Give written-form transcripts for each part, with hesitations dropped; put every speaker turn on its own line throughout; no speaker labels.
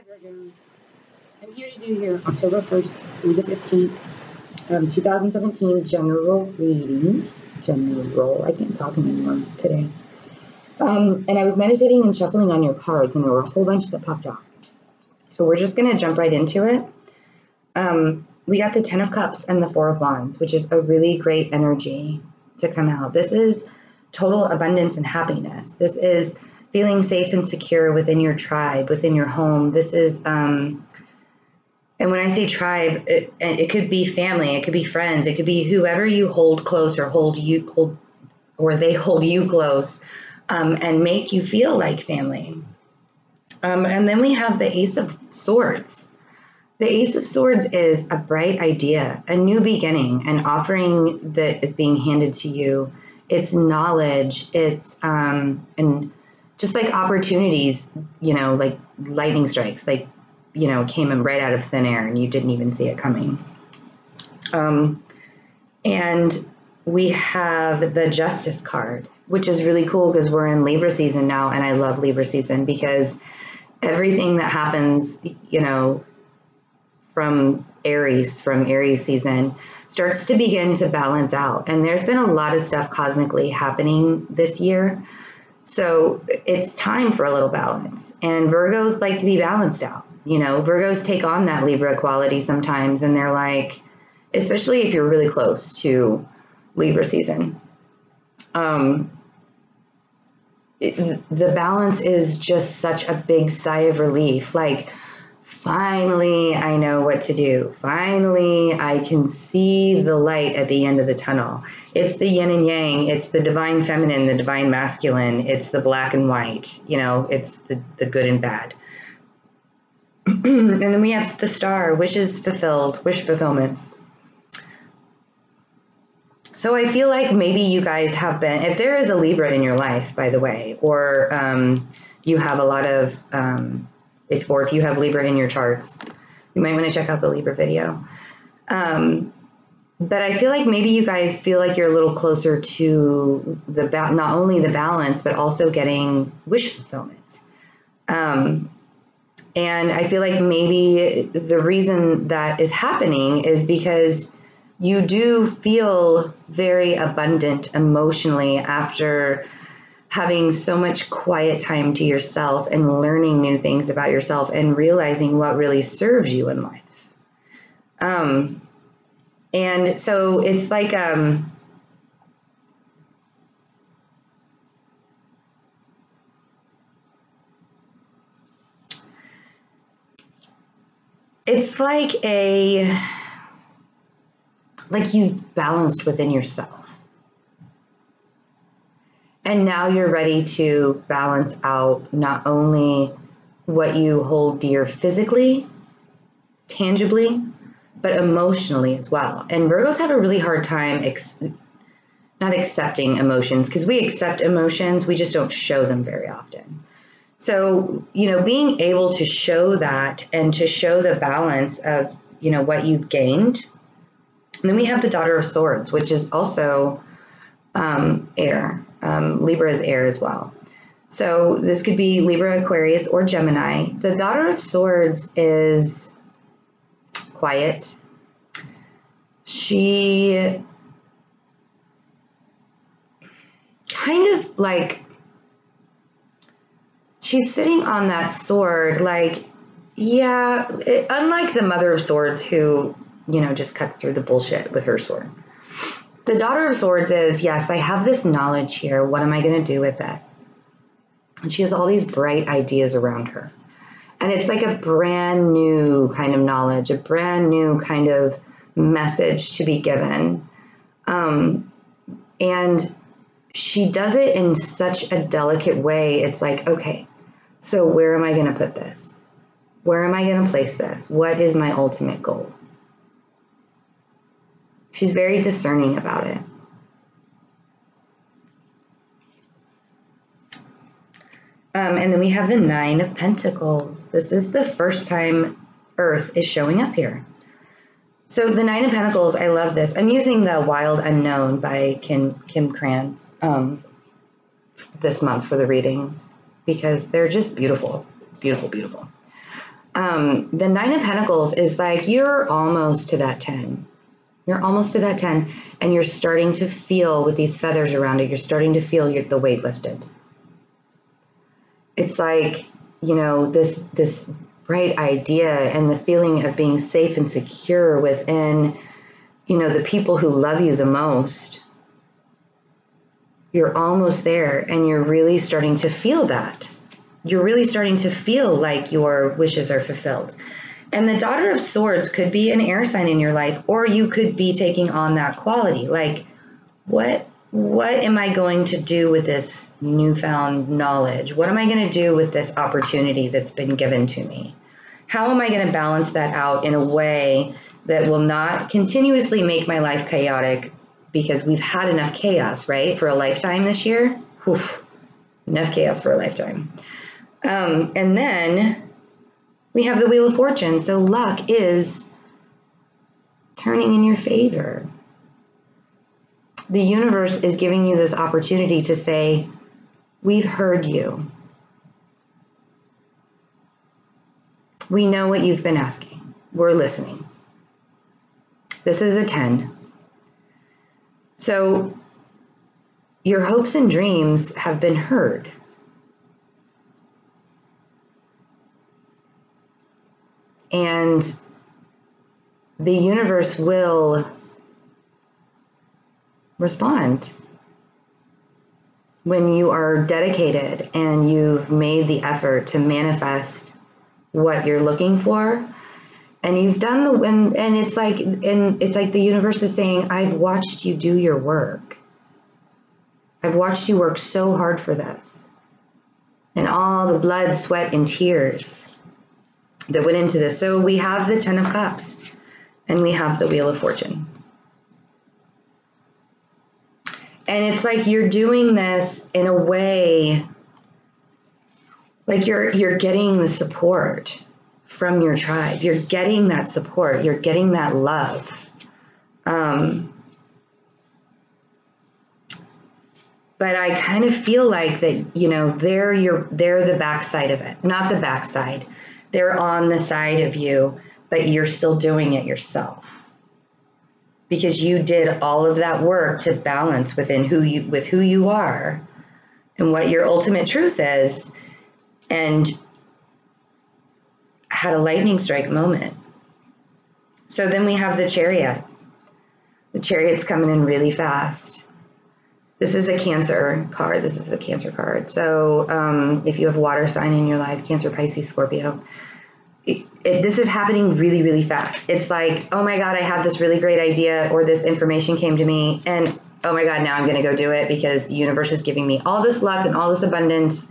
Virgos. I'm here to do your October 1st through the 15th, 2017 general reading. I can't talk anymore today. And I was meditating and shuffling on your cards, and there were a whole bunch that popped out. So we're just going to jump right into it. We got the 10 of Cups and the 4 of Wands, which is a really great energy to come out. This is total abundance and happiness. This is feeling safe and secure within your tribe, within your home. This is, and when I say tribe, it could be family, it could be friends, it could be whoever you hold close or they hold you close, and make you feel like family. And then we have the Ace of Swords. The Ace of Swords is a bright idea, a new beginning, an offering that is being handed to you. It's knowledge, it's, and just like opportunities, like lightning strikes, like, came in right out of thin air and you didn't even see it coming. And we have the Justice card, which is really cool because we're in Libra season now, and I love Libra season because everything that happens, from Aries season starts to begin to balance out. And there's been a lot of stuff cosmically happening this year. So it's time for a little balance. And Virgos like to be balanced out. Virgos take on that Libra quality sometimes, and they're like, especially if you're really close to Libra season, the balance is just such a big sigh of relief. Like, finally, I know what to do. Finally, I can see the light at the end of the tunnel. It's the yin and yang. It's the divine feminine, the divine masculine. It's the black and white. It's the good and bad. And then we have the Star, wishes fulfilled, wish fulfillments. So I feel like maybe you guys have been, if there is a Libra in your life, by the way, or you have a lot of, if you have Libra in your charts, you might want to check out the Libra video. But I feel like maybe you guys feel like you're a little closer to not only the balance, but also getting wish fulfillment. And I feel like maybe the reason that is happening is because you do feel very abundant emotionally after having so much quiet time to yourself and learning new things about yourself and realizing what really serves you in life. And so it's like, it's like you've balanced within yourself. And now you're ready to balance out not only what you hold dear physically, tangibly, but emotionally as well. And Virgos have a really hard time not accepting emotions, because we accept emotions, we just don't show them very often. So, being able to show that and to show the balance of, what you've gained. And then we have the Daughter of Swords, which is also air. Libra is air as well. So this could be Libra, Aquarius, or Gemini. The Daughter of Swords is quiet. She kind of like, she's sitting on that sword, like, yeah, unlike the Mother of Swords who, just cuts through the bullshit with her sword. The Daughter of Swords is, yes, I have this knowledge here. What am I going to do with it? And she has all these bright ideas around her. And it's like a brand new kind of knowledge, a brand new kind of message to be given. And she does it in such a delicate way. It's like, okay, so where am I going to put this? Where am I going to place this? What is my ultimate goal? She's very discerning about it. And then we have the 9 of Pentacles. This is the first time Earth is showing up here. So the 9 of Pentacles, I love this. I'm using the Wild Unknown by Kim Krantz this month for the readings because they're just beautiful, beautiful, beautiful. The Nine of Pentacles is like you're almost to that 10. You're almost to that 10, and you're starting to feel with these feathers around it, you're starting to feel the weight lifted. It's like, you know, this bright idea and the feeling of being safe and secure within, you know, the people who love you the most. You're almost there, and you're really starting to feel that. You're really starting to feel like your wishes are fulfilled. And the Daughter of Swords could be an air sign in your life, or you could be taking on that quality. Like, what am I going to do with this newfound knowledge? What am I going to do with this opportunity that's been given to me? How am I going to balance that out in a way that will not continuously make my life chaotic, because we've had enough chaos, right? For a lifetime this year. Oof, enough chaos for a lifetime. And then we have the Wheel of Fortune. So luck is turning in your favor. The universe is giving you this opportunity to say, we've heard you. We know what you've been asking. We're listening. This is a 10. So your hopes and dreams have been heard. And the universe will respond when you are dedicated and you've made the effort to manifest what you're looking for. And you've done and it's like the universe is saying, I've watched you do your work. I've watched you work so hard for this. And all the blood, sweat, and tears that went into this. So we have the 10 of Cups and we have the Wheel of Fortune. And it's like you're doing this in a way like you're getting the support from your tribe. You're getting that support. You're getting that love. But I kind of feel like that, you know, they're the backside of it, not the backside. They're on the side of you, but you're still doing it yourself because you did all of that work to balance with who you are and what your ultimate truth is, and had a lightning strike moment. So then we have the Chariot. The Chariot's coming in really fast. This is a Cancer card. This is a Cancer card. So if you have water sign in your life, Cancer, Pisces, Scorpio, this is happening really, really fast. It's like, oh my God, I have this really great idea, or this information came to me, and oh my God, now I'm going to go do it because the universe is giving me all this luck and all this abundance,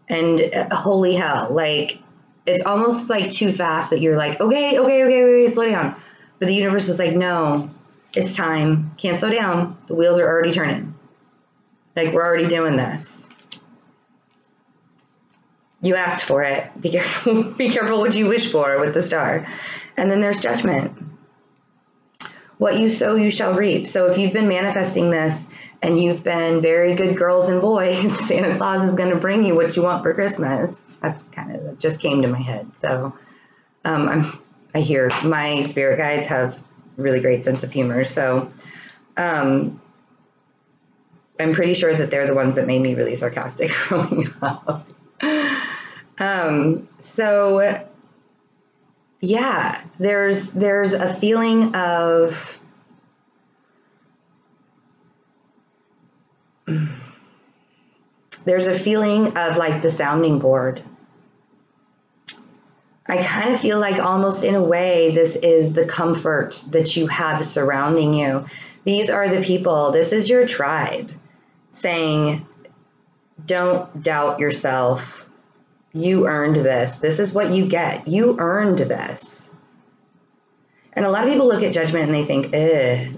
and holy hell, like it's almost like too fast that you're like, okay, slow down. But the universe is like, no, it's time. Can't slow down. The wheels are already turning. Like, we're already doing this. You asked for it. Be careful. Be careful what you wish for with the Star. And then there's Judgment. What you sow, you shall reap. So if you've been manifesting this and you've been very good girls and boys, Santa Claus is going to bring you what you want for Christmas. That's that just came to my head. So I hear my spirit guides have really great sense of humor. So I'm pretty sure that they're the ones that made me really sarcastic growing up. So yeah, there's a feeling of like the sounding board. I kind of feel like almost in a way, this is the comfort that you have surrounding you. These are the people, this is your tribe saying, don't doubt yourself. You earned this. This is what you get. You earned this. And a lot of people look at Judgment and they think,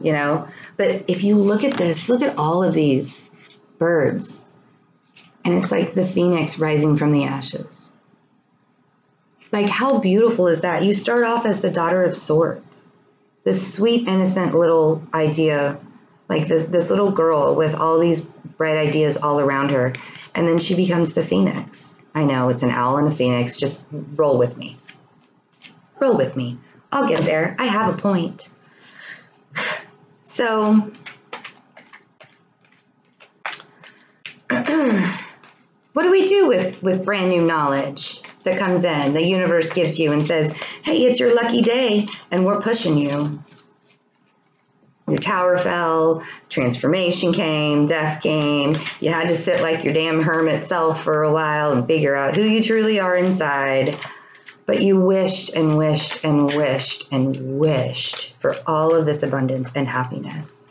you know, but if you look at this, look at all of these birds. And it's like the phoenix rising from the ashes. Like, how beautiful is that? You start off as the Daughter of Swords, this sweet, innocent little idea, like this little girl with all these bright ideas all around her. And then she becomes the phoenix. I know it's an owl and a phoenix. Just roll with me. Roll with me. I'll get there. I have a point. So, what do we do with brand new knowledge that comes in, the universe gives you and says, hey, it's your lucky day, and we're pushing you. Your tower fell, transformation came, death came. You had to sit like your damn hermit self for a while and figure out who you truly are inside. But you wished and wished and wished and wished for all of this abundance and happiness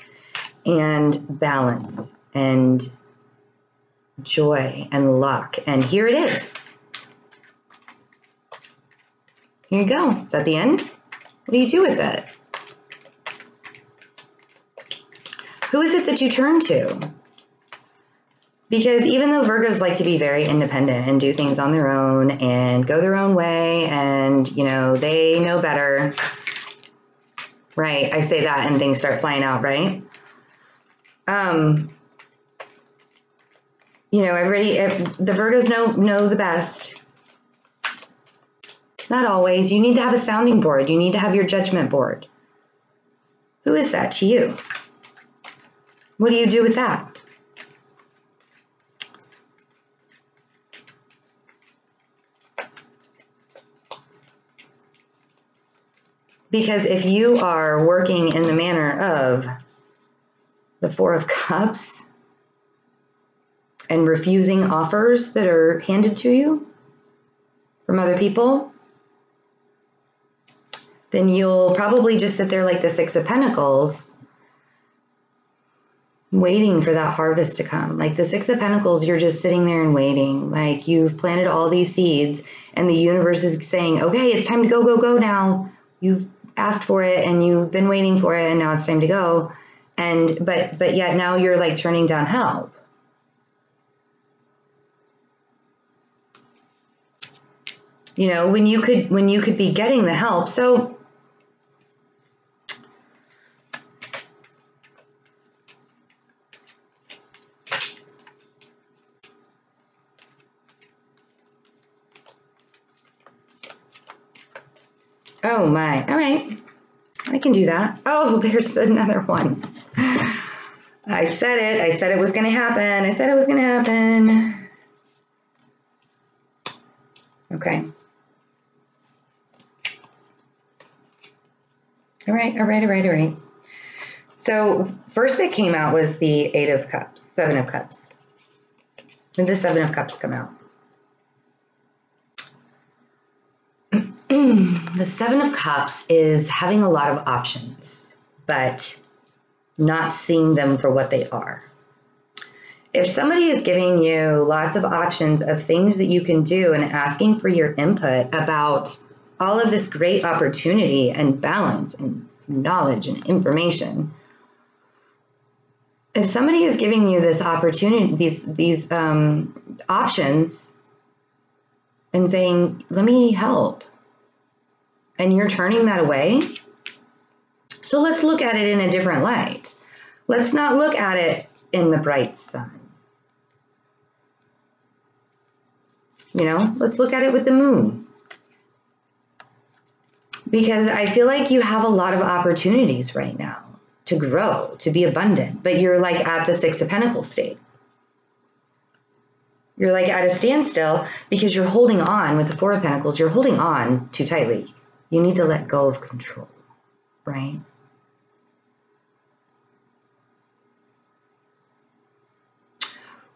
and balance and joy and luck. And here it is. Here you go. Is that the end? What do you do with it? Who is it that you turn to? Because even though Virgos like to be very independent and do things on their own and go their own way and, you know, they know better, right? I say that and things start flying out, right? You know, the Virgos know the best. Not always. You need to have a sounding board. You need to have your judgment board. Who is that to you? What do you do with that? Because if you are working in the manner of the Four of Cups and refusing offers that are handed to you from other people, then you'll probably just sit there like the Six of Pentacles, waiting for that harvest to come. Like the Six of Pentacles, you're just sitting there and waiting. Like you've planted all these seeds and the universe is saying, okay, it's time to go, go, go now. You've asked for it and you've been waiting for it and now it's time to go. And but yet now you're like turning down help. You know, when you could be getting the help. So oh my, all right, I can do that. Oh, there's another one. I said it was going to happen. I said it was going to happen. Okay. All right. So first that came out was the Eight of Cups, Seven of Cups. When the Seven of Cups come out. The Seven of Cups is having a lot of options, but not seeing them for what they are. If somebody is giving you lots of options of things that you can do and asking for your input about all of this great opportunity and balance and knowledge and information, if somebody is giving you this opportunity, these options and saying, let me help, and you're turning that away, so let's look at it in a different light. Let's not look at it in the bright sun. You know, let's look at it with the moon. Because I feel like you have a lot of opportunities right now to grow, to be abundant, but you're like at the Six of Pentacles state. You're like at a standstill because you're holding on with the Four of Pentacles. You're holding on too tightly. You need to let go of control, right?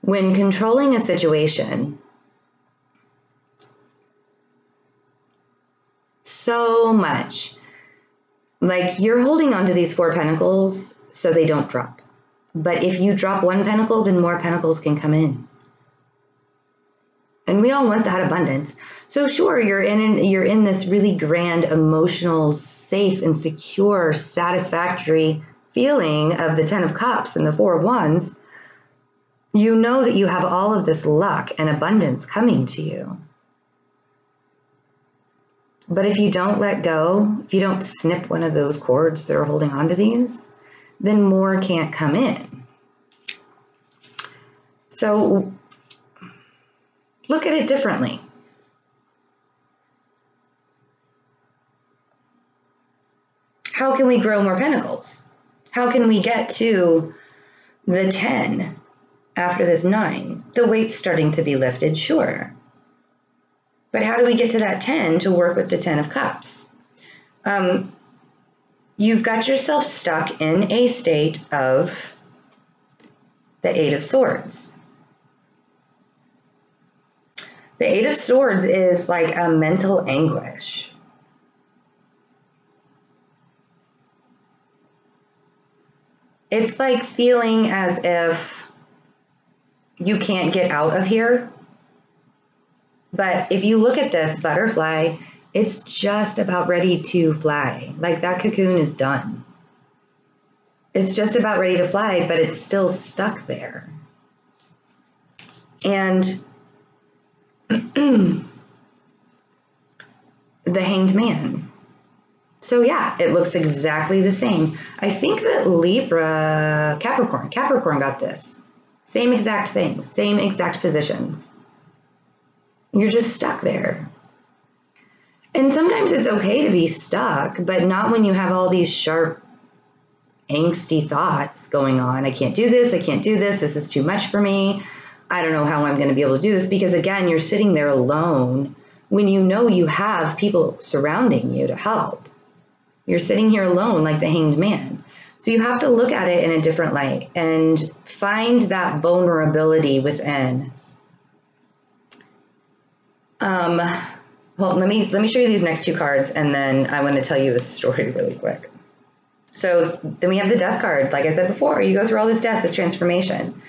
When controlling a situation, so much, like you're holding on to these Four Pentacles so they don't drop. But if you drop one pentacle, then more pentacles can come in. And we all want that abundance. So sure, you're in this really grand, emotional, safe and secure, satisfactory feeling of the Ten of Cups and the Four of Wands. You know that you have all of this luck and abundance coming to you. But if you don't let go, if you don't snip one of those cords that are holding on to these, then more can't come in. So look at it differently. how can we grow more pentacles? How can we get to the 10 after this 9? The weight's starting to be lifted, sure. But how do we get to that 10 to work with the 10 of Cups? You've got yourself stuck in a state of the 8 of Swords. The 8 of Swords is like a mental anguish. It's like feeling as if you can't get out of here. But if you look at this butterfly, it's just about ready to fly. Like that cocoon is done. It's just about ready to fly, but it's still stuck there. And the Hanged Man. So yeah, it looks exactly the same. I think that Capricorn got this. Same exact thing, same exact positions. You're just stuck there. And sometimes it's okay to be stuck, but not when you have all these sharp, angsty thoughts going on. I can't do this, I can't do this, this is too much for me. I don't know how I'm going to be able to do this, because again, you're sitting there alone when you know you have people surrounding you to help. You're sitting here alone like the Hanged Man. So you have to look at it in a different light and find that vulnerability within. Well, let me show you these next 2 cards, and then I want to tell you a story really quick. So then we have the Death card. Like I said before, you go through all this death, this transformation.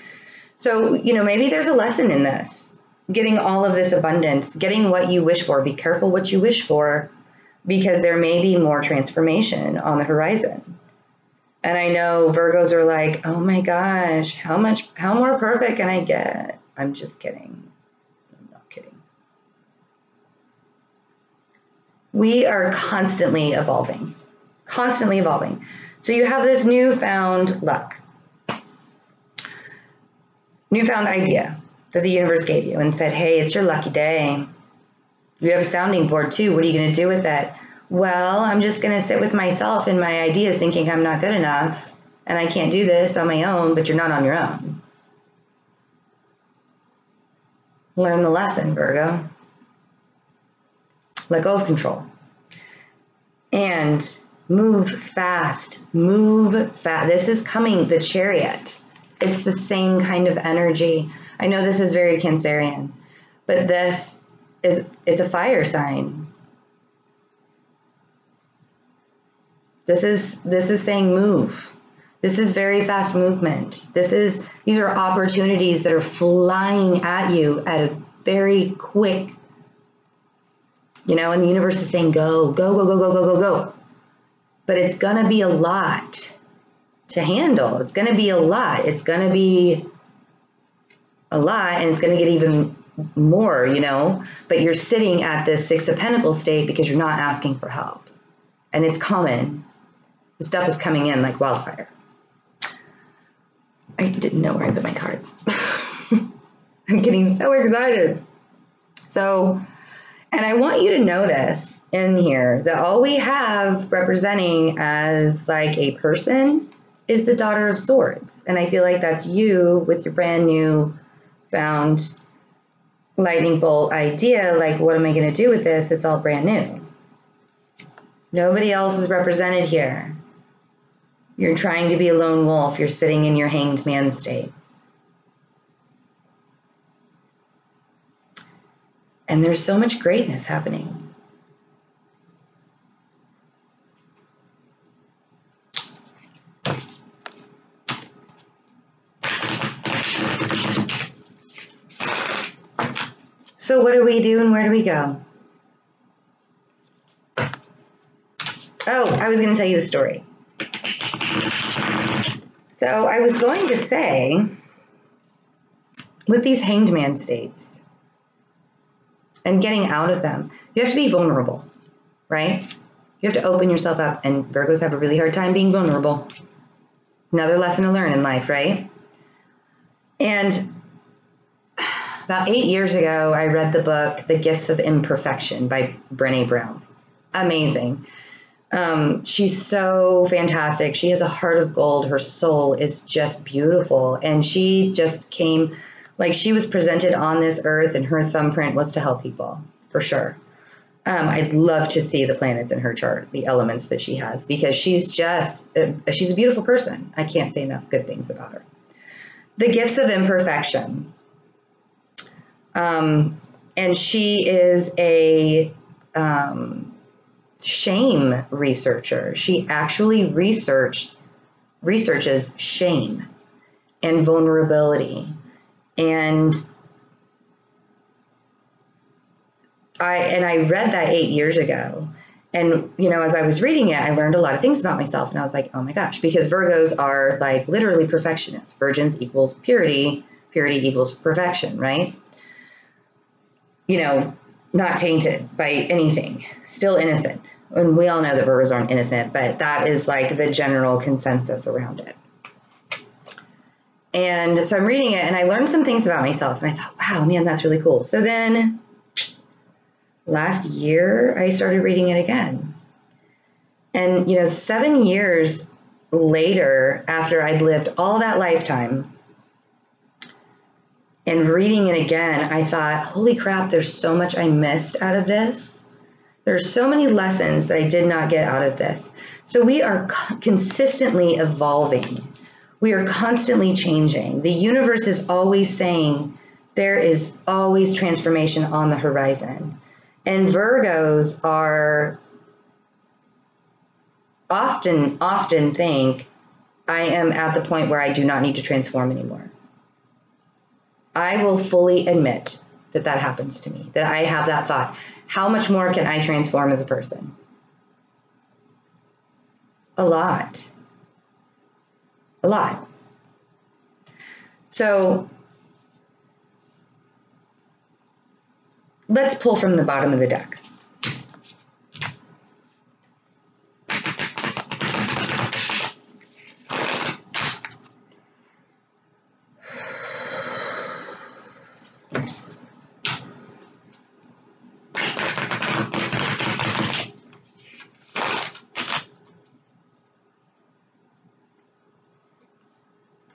So, you know, maybe there's a lesson in this, getting all of this abundance, getting what you wish for. Be careful what you wish for, because there may be more transformation on the horizon. And I know Virgos are like, oh my gosh, how more perfect can I get? I'm just kidding. I'm not kidding. We are constantly evolving, constantly evolving. So you have this newfound luck, newfound idea that the universe gave you and said, hey, it's your lucky day. You have a sounding board too. What are you going to do with it? Well, I'm just going to sit with myself and my ideas thinking I'm not good enough and I can't do this on my own, but you're not on your own. Learn the lesson, Virgo. Let go of control. And move fast. Move fast. This is coming, the Chariot. It's the same kind of energy. I know this is very Cancerian, but it's a fire sign. This is saying move. This is very fast movement. These are opportunities that are flying at you at a very quick, you know, and the universe is saying go, go, go, go, go, go, go, go. But it's gonna be a lot to handle. It's gonna be a lot. It's gonna be a lot, and it's gonna get even more, you know, but you're sitting at this 6 of Pentacles state because you're not asking for help. And it's common. The stuff is coming in like wildfire. I didn't know where I put my cards. I'm getting so excited. So, and I want you to notice in here that all we have representing as like a person is the Daughter of Swords. And I feel like that's you with your brand new found lightning bolt idea. Like, what am I going to do with this? It's all brand new. Nobody else is represented here. You're trying to be a lone wolf. You're sitting in your Hanged Man state. And there's so much greatness happening. So what do we do and where do we go? Oh, I was going to tell you the story. So I was going to say, with these Hanged Man states and getting out of them, you have to be vulnerable, right? You have to open yourself up, and Virgos have a really hard time being vulnerable. Another lesson to learn in life, right? And about 8 years ago, I read the book, The Gifts of Imperfection by Brené Brown. Amazing. She's so fantastic. She has a heart of gold. Her soul is just beautiful. And she just came, like she was presented on this earth and her thumbprint was to help people, for sure. I'd love to see the planets in her chart, the elements that she has, because she's just, she's a beautiful person. I can't say enough good things about her. The gifts of imperfection. And she is a shame researcher. She actually researches shame and vulnerability. And I read that 8 years ago. And, you know, as I was reading it, I learned a lot of things about myself. And I was like, oh my gosh, because Virgos are like literally perfectionists. Virgins equals purity. Purity equals perfection, right? You know, not tainted by anything, still innocent. And we all know that Virgos aren't innocent, but that is like the general consensus around it. And so I'm reading it and I learned some things about myself and I thought, wow, man, that's really cool. So then last year I started reading it again. And, you know, 7 years later, after I'd lived all that lifetime and reading it again, I thought, holy crap, there's so much I missed out of this. There's so many lessons that I did not get out of this. So we are consistently evolving. We are constantly changing. The universe is always saying there is always transformation on the horizon. And Virgos are often think, I am at the point where I do not need to transform anymore. I will fully admit that that happens to me, that I have that thought. How much more can I transform as a person? A lot. A lot. So let's pull from the bottom of the deck.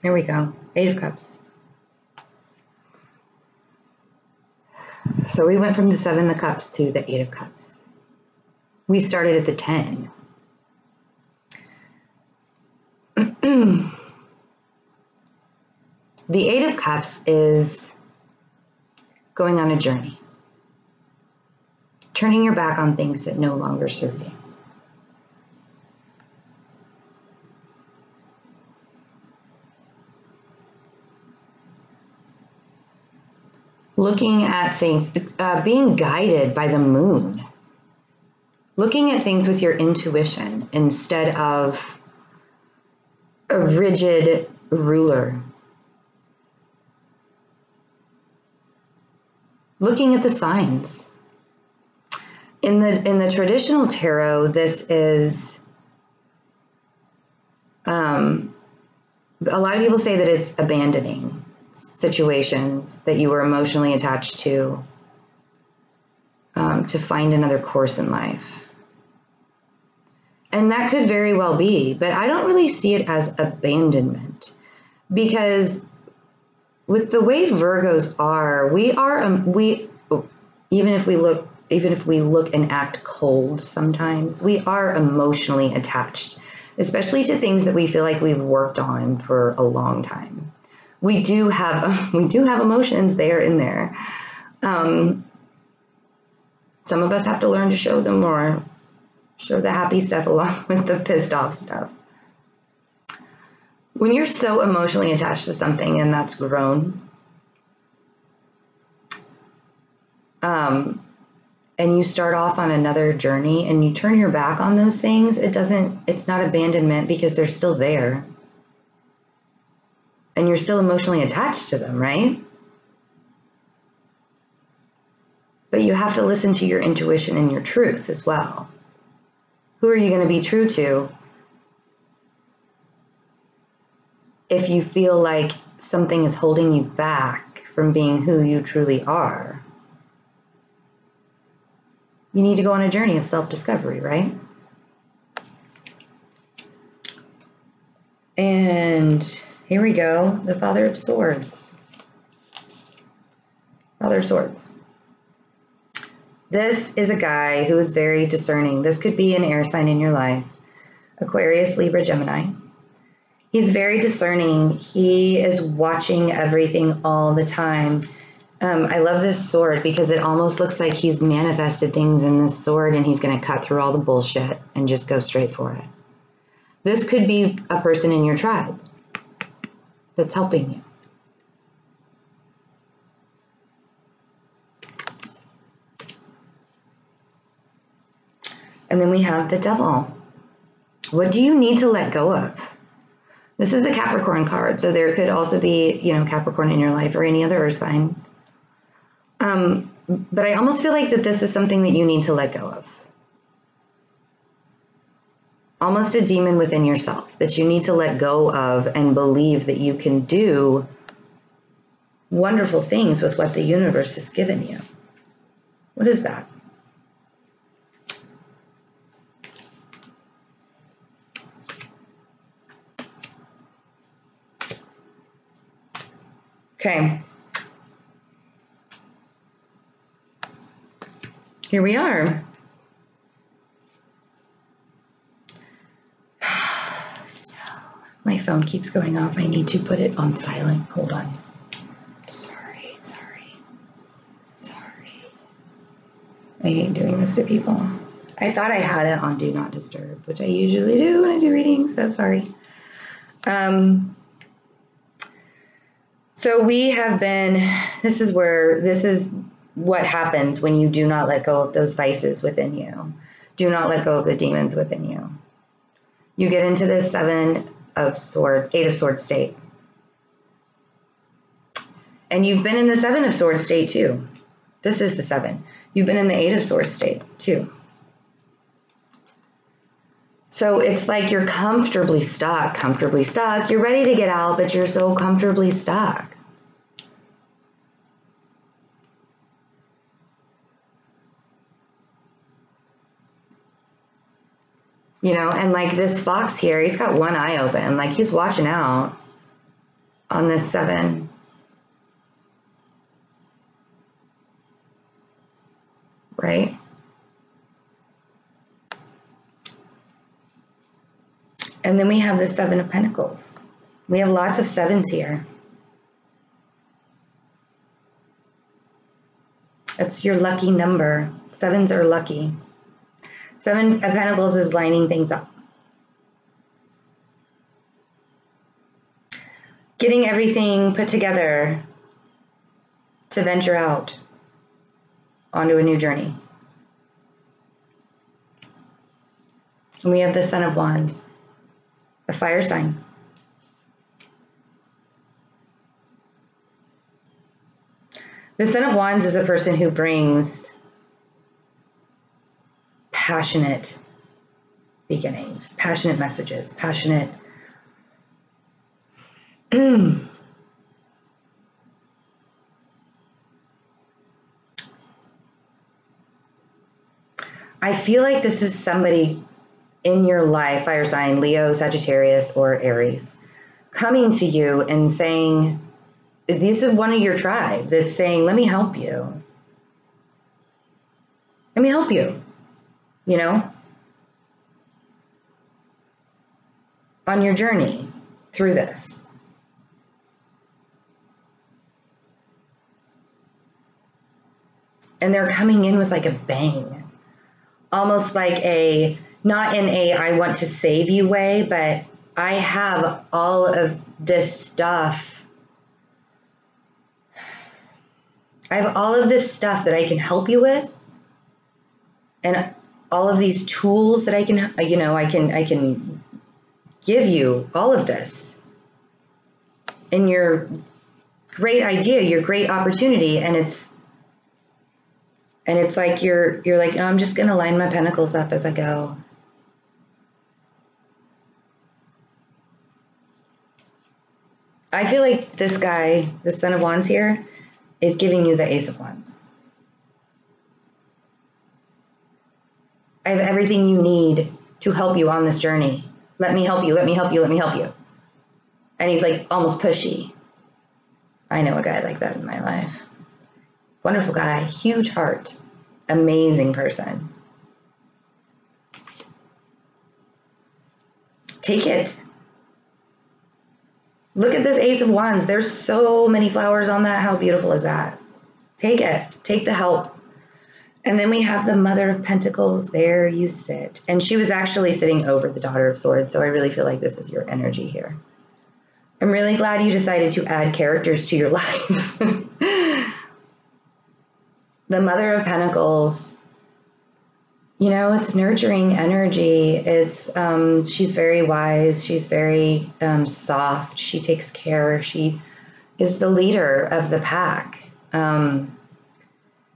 Here we go, 8 of Cups. So we went from the 7 of Cups to the 8 of Cups. We started at the 10. The 8 of Cups is going on a journey. Turning your back on things that no longer serve you. Looking at things, being guided by the moon. Looking at things with your intuition instead of a rigid ruler. Looking at the signs. In the traditional tarot, this is, a lot of people say that it's abandoning situations that you were emotionally attached to find another course in life. And that could very well be, but I don't really see it as abandonment, because with the way Virgos are, even if we look and act cold sometimes, we are emotionally attached, especially to things that we feel like we've worked on for a long time. We do have emotions there in there. Some of us have to learn to show them more, show the happy stuff along with the pissed off stuff. When you're so emotionally attached to something and that's grown, and you start off on another journey and you turn your back on those things, it's not abandonment, because they're still there. And you're still emotionally attached to them, right? But you have to listen to your intuition and your truth as well. Who are you going to be true to if you feel like something is holding you back from being who you truly are? You need to go on a journey of self-discovery, right? And here we go, the Father of Swords. Father of Swords. This is a guy who is very discerning. This could be an air sign in your life. Aquarius, Libra, Gemini. He's very discerning. He is watching everything all the time. I love this sword because it almost looks like he's manifested things in this sword and he's going to cut through all the bullshit and just go straight for it. This could be a person in your tribe that's helping you. And then we have the Devil. What do you need to let go of? This is a Capricorn card, so there could also be, you know, Capricorn in your life or any other earth sign. But I almost feel like that this is something that you need to let go of. Almost a demon within yourself that you need to let go of and believe that you can do wonderful things with what the universe has given you. What is that? Okay. Here we are. So, my phone keeps going off. I need to put it on silent. Hold on. Sorry. I hate doing this to people. I thought I had it on Do Not Disturb, which I usually do when I do readings, so sorry. So we have been, this is what happens when you do not let go of those vices within you. Do not let go of the demons within you. You get into this Eight of Swords state. And you've been in the Seven of Swords state too. This is the 7. You've been in the 8 of Swords state too. So it's like you're comfortably stuck. You're ready to get out, but you're so comfortably stuck. You know, and like this fox here, he's got one eye open. Like he's watching out on this 7. Right? And then we have the 7 of Pentacles. We have lots of 7s here. That's your lucky number. 7s are lucky. 7 of Pentacles is lining things up. Getting everything put together to venture out onto a new journey. And we have the Son of Wands. A fire sign. The Son of Wands is a person who brings passionate beginnings, passionate messages, passionate. I feel like this is somebody in your life, fire sign, Leo, Sagittarius, or Aries, coming to you and saying, this is one of your tribe that's saying, let me help you. Let me help you, you know, on your journey through this. And they're coming in with like a bang, almost like not in a I want to save you way, but I have all of this stuff. I have all of this stuff that I can help you with, and all of these tools that I can, you know, I can give you all of this in your great idea, your great opportunity, and it's like you're like, no, I'm just gonna line my pentacles up as I go. I feel like this guy, the Son of Wands here, is giving you the Ace of Wands. I have everything you need to help you on this journey. Let me help you, let me help you, let me help you. And he's like almost pushy. I know a guy like that in my life. Wonderful guy, huge heart, amazing person. Take it. Look at this Ace of Wands. There's so many flowers on that. How beautiful is that? Take it. Take the help. And then we have the Mother of Pentacles. There you sit. And she was actually sitting over the Daughter of Swords, so I really feel like this is your energy here. I'm really glad you decided to add characters to your life. The Mother of Pentacles, you know, it's nurturing energy. It's she's very wise. She's very soft. She takes care. She is the leader of the pack.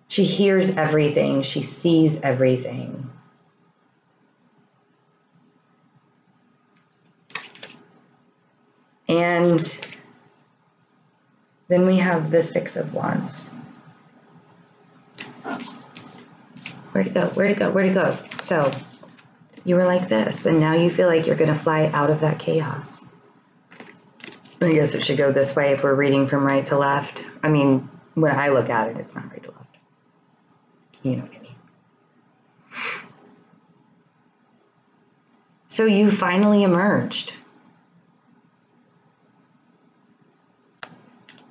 She hears everything. She sees everything. And then we have the Six of Wands. Where'd it go? Where'd it go? Where'd it go? So you were like this, and now you feel like you're going to fly out of that chaos. I guess it should go this way if we're reading from right to left. I mean, when I look at it, it's not right to left. You know what I mean. So you finally emerged.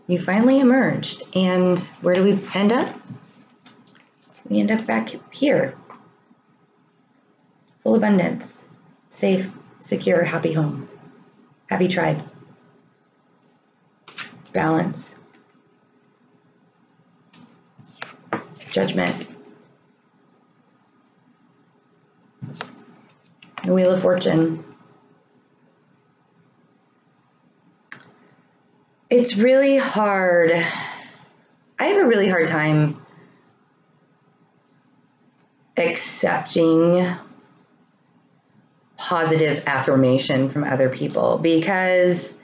You finally emerged. And where do we end up? We end up back here. Full abundance. Safe, secure, happy home. Happy tribe. Balance. Judgment. The Wheel of Fortune. It's really hard. I have a really hard time accepting positive affirmation from other people because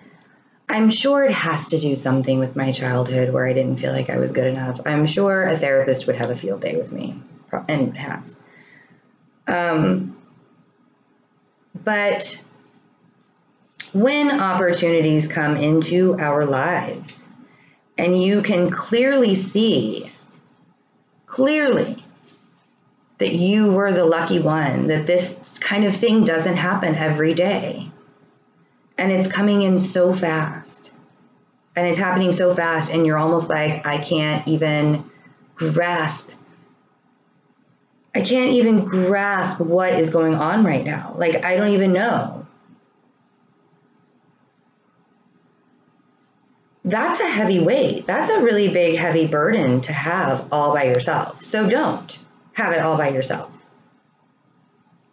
I'm sure it has to do something with my childhood where I didn't feel like I was good enough. I'm sure a therapist would have a field day with me, and has. But when opportunities come into our lives and you can clearly see, that you were the lucky one, that this kind of thing doesn't happen every day, and it's coming in so fast, and it's happening so fast, and you're almost like, I can't even grasp what is going on right now. Like, I don't even know. That's a heavy weight. That's a really big, heavy burden to have all by yourself. So don't have it all by yourself.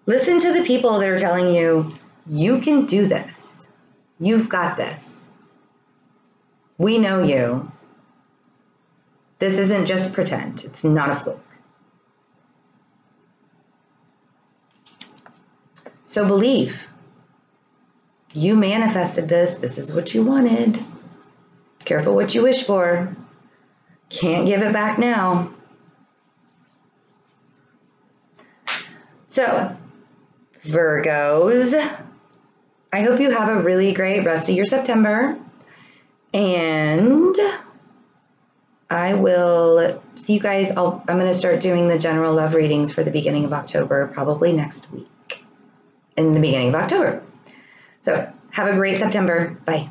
Listen to the people that are telling you, you can do this. You've got this. We know you. This isn't just pretend. It's not a fluke. So believe. You manifested this. This is what you wanted. Careful what you wish for. Can't give it back now. So, Virgos, I hope you have a really great rest of your September. And I will see you guys. I'm going to start doing the general love readings for the beginning of October, probably next week, in the beginning of October. So, have a great September. Bye.